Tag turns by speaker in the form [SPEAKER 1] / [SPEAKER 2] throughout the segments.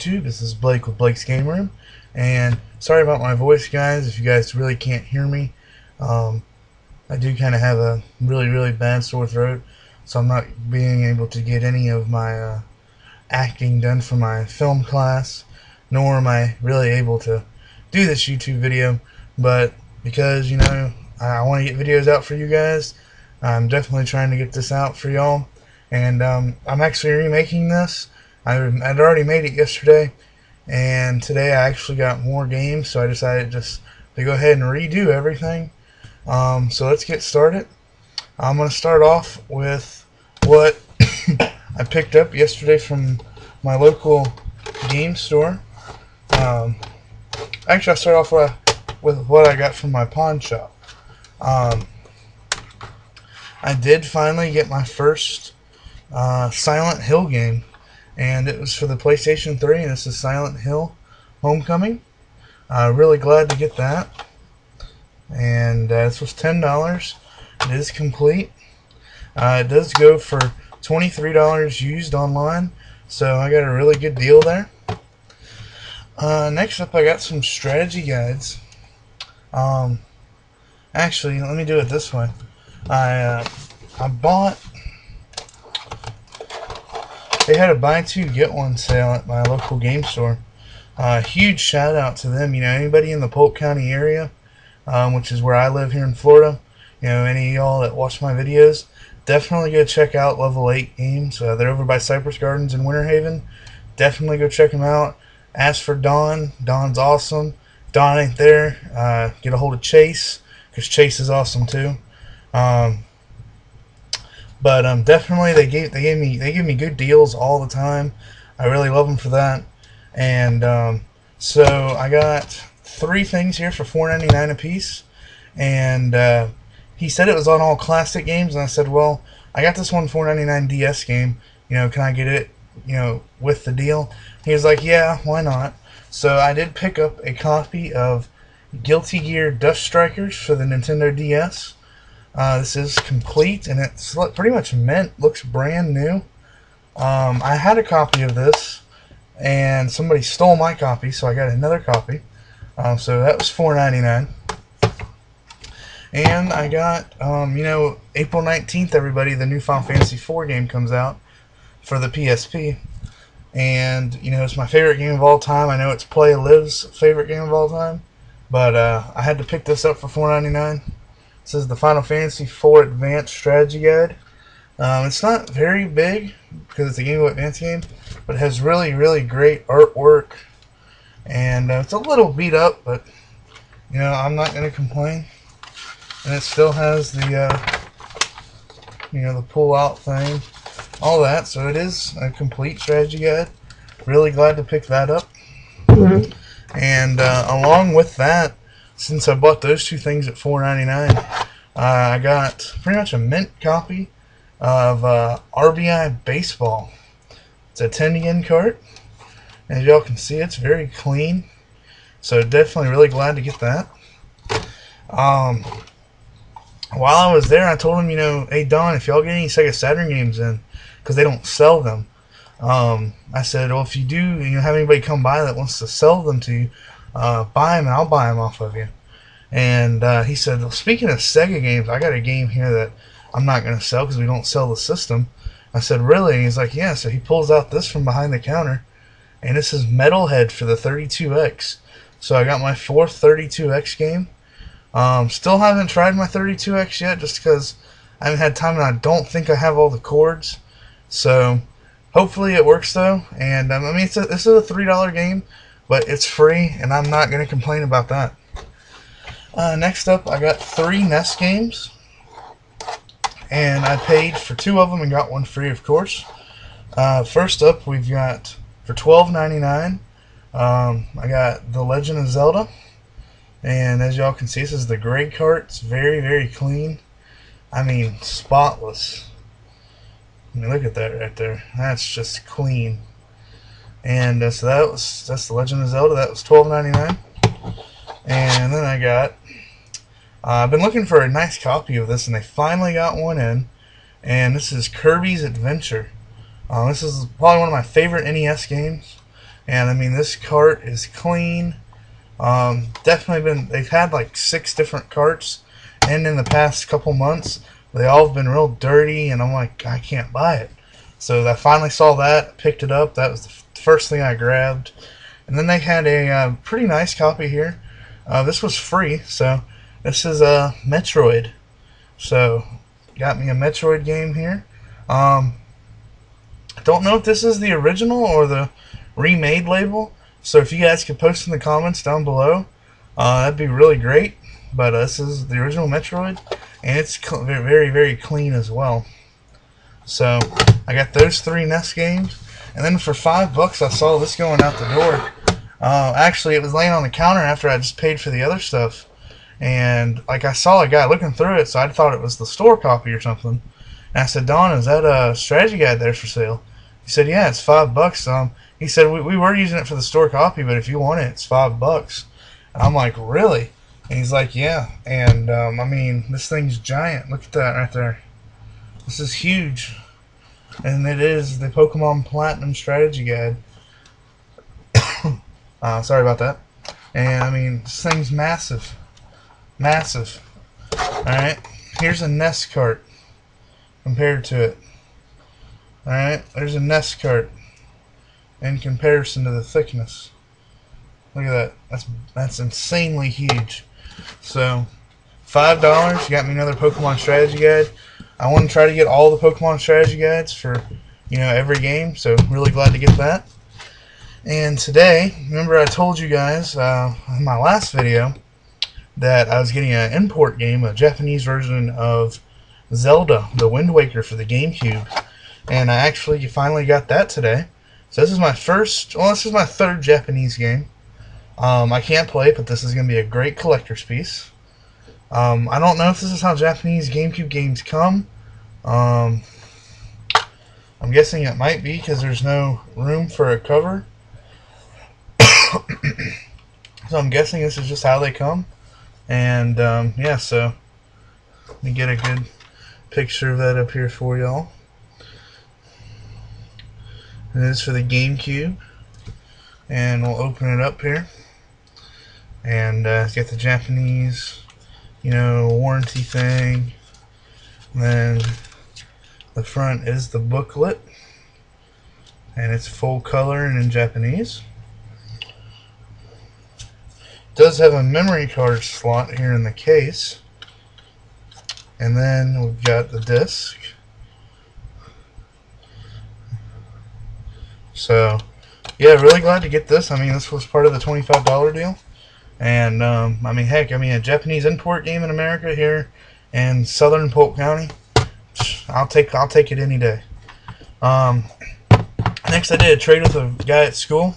[SPEAKER 1] YouTube? This is Blake with Blake's Game Room, and sorry about my voice, guys. If you guys really can't hear me, I do kind of have a really bad sore throat, so I'm not being able to get any of my acting done for my film class, nor am I really able to do this YouTube video. But because, you know, I want to get videos out for you guys, I'm definitely trying to get this out for y'all. And I'm actually remaking this. I'd already made it yesterday, and today I actually got more games, so I decided just to go ahead and redo everything. So let's get started. I'm going to start off with what I picked up yesterday from my local game store. Actually, I'll start off with what I got from my pawn shop. I did finally get my first Silent Hill game, and it was for the PlayStation 3, and this is Silent Hill Homecoming. Really glad to get that. And this was $10. It is complete. It does go for $23 used online, so I got a really good deal there. Next up, I got some strategy guides. Actually, let me do it this way. I bought. They had a buy two get one sale at my local game store. Huge shout out to them. You know, anybody in the Polk County area, which is where I live here in Florida, you know, any of y'all that watch my videos, definitely go check out Level 8 Games. They're over by Cypress Gardens in Winter Haven. Definitely go check them out. Ask for Don. Don's awesome. If Don ain't there, get a hold of Chase, because Chase is awesome too. But definitely they give me good deals all the time. I really love them for that. And so I got 3 things here for $4.99 a piece. And he said it was on all classic games, and I said, well, I got this one $4.99 DS game. You know, can I get it, you know, with the deal? He was like, yeah, why not? So I did pick up a copy of Guilty Gear Dust Strikers for the Nintendo DS. This is complete, and it's pretty much mint. Looks brand new. I had a copy of this, and somebody stole my copy, so I got another copy. So that was $4.99. And I got, you know, April 19th, everybody, the new Final Fantasy IV game comes out for the PSP. And, you know, it's my favorite game of all time. I know it's Play Live's favorite game of all time. But I had to pick this up for $4.99. This is the Final Fantasy IV Advanced Strategy Guide. It's not very big because it's a Game Boy Advance game, but it has really great artwork. And it's a little beat up, but, you know, I'm not going to complain. And it still has the, you know, the pull-out thing, all that. So it is a complete strategy guide. Really glad to pick that up. And along with that, since I bought those 2 things at $4.99, I got pretty much a mint copy of RBI Baseball. It's a 10-yen cart. As y'all can see, it's very clean. So definitely really glad to get that. While I was there, I told him, you know, hey Don, if y'all get any Sega Saturn games in, because they don't sell them, I said, well, if you do, you know, have anybody come by that wants to sell them to you, buy them and I'll buy them off of you. And he said, well, speaking of Sega games, I got a game here that I'm not going to sell because we don't sell the system. I said, really? And he's like, yeah. So he pulls out this from behind the counter, and this is Metalhead for the 32X. So I got my 4th 32X game. Still haven't tried my 32X yet just because I haven't had time, and I don't think I have all the cords. So hopefully it works though. And I mean, this is a $3 game, but it's free, and I'm not going to complain about that. Next up, I got 3 NES games, and I paid for 2 of them and got 1 free, of course. First up, we've got for $12.99. I got The Legend of Zelda. And as y'all can see, this is the gray cart. It's very clean. I mean, spotless. I mean, look at that right there. That's just clean. And so that's The Legend of Zelda. That was $12.99. And then I got, I've been looking for a nice copy of this, and they finally got one in. And this is Kirby's Adventure. This is probably one of my favorite NES games. And I mean, this cart is clean. Definitely they've had like 6 different carts in the past couple months. They all have been real dirty, and I'm like, I can't buy it. So I finally saw that, picked it up. That was the first thing I grabbed. And then they had a pretty nice copy here. This was free, so this is a Metroid. So got me a Metroid game here. I don't know if this is the original or the remade label. So if you guys could post in the comments down below, that'd be really great. But this is the original Metroid, and it's very, very clean as well. So I got those 3 NES games, and then for $5 I saw this going out the door. Actually, it was laying on the counter after I just paid for the other stuff, and like I saw a guy looking through it, so I thought it was the store copy or something. And I said, Don, is that a strategy guide there for sale? He said, yeah, it's $5. He said, we were using it for the store copy, but if you want it, it's $5. And I'm like, really? And he's like, yeah. And I mean, this thing's giant. Look at that right there. This is huge. And it is the Pokemon Platinum Strategy Guide. Sorry about that. And I mean, this thing's massive. Massive. Alright. Here's a NES cart compared to it. Alright. There's a NES cart in comparison to the thickness. Look at that. That's insanely huge. So, $5. You got me another Pokemon Strategy Guide. I want to try to get all the Pokemon Strategy Guides for, every game. So, really glad to get that. And today, remember I told you guys in my last video that I was getting an import game, a Japanese version of Zelda, the Wind Waker for the GameCube. And I actually finally got that today. So this is my this is my 3rd Japanese game. I can't play it, but this is going to be a great collector's piece. I don't know if this is how Japanese GameCube games come. I'm guessing it might be because there's no room for a cover. So I'm guessing this is just how they come. And yeah, so let me get a good picture of that up here for y'all. It is for the GameCube. And we'll open it up here. And get the Japanese, warranty thing. And then the front is the booklet. And it's full color and in Japanese. It does have a memory card slot here in the case. And then we've got the disc. So, yeah, really glad to get this. I mean, this was part of the $25 deal. And, I mean, heck, a Japanese import game in America here in southern Polk County, I'll take it any day. Next I did a trade with a guy at school.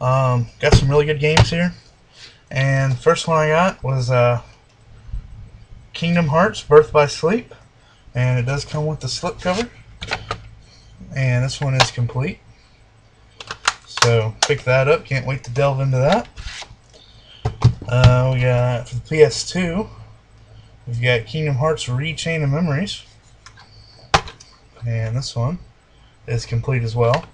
[SPEAKER 1] Got some really good games here. And first one I got was Kingdom Hearts Birth by Sleep. And it does come with the slipcover. And this one is complete. So pick that up. Can't wait to delve into that. We got for the PS2. We've got Kingdom Hearts Chain of Memories. And this one is complete as well.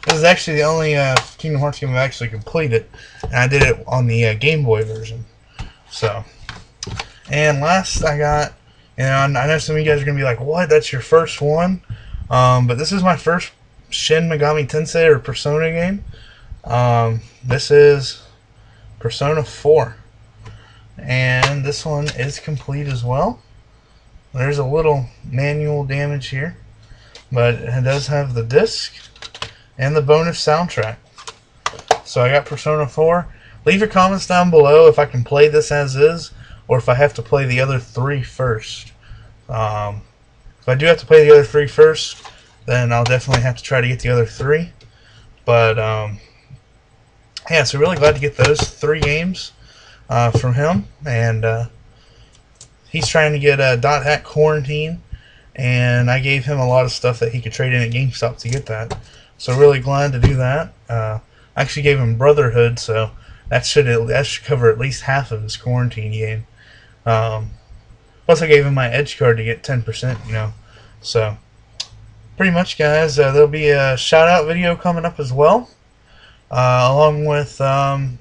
[SPEAKER 1] This is actually the only Kingdom Hearts game I've actually completed, and I did it on the Game Boy version. So, and last I got, I know some of you guys are going to be like, what, that's your first one? But this is my first Shin Megami Tensei or Persona game. This is Persona 4. And this one is complete as well. There's a little manual damage here, but it does have the disc and the bonus soundtrack. So I got Persona 4. Leave your comments down below if I can play this as is, or if I have to play the other 3 first. If I do have to play the other 3 first, then I'll definitely have to try to get the other 3. But yeah, so really glad to get those 3 games from him. And he's trying to get a Dot Hack Quarantine, and I gave him a lot of stuff that he could trade in at GameStop to get that. So really glad to do that. I actually gave him Brotherhood, so that should cover at least half of his quarantine game. Plus I gave him my Edge card to get 10%, So pretty much, guys, there'll be a shout out video coming up as well. along with some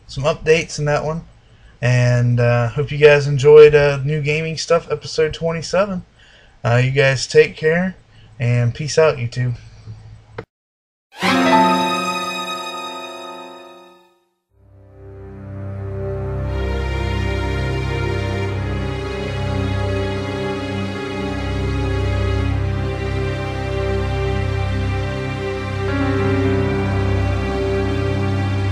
[SPEAKER 1] updates in that one. And hope you guys enjoyed New Gaming Stuff episode 27. You guys take care and peace out, YouTube.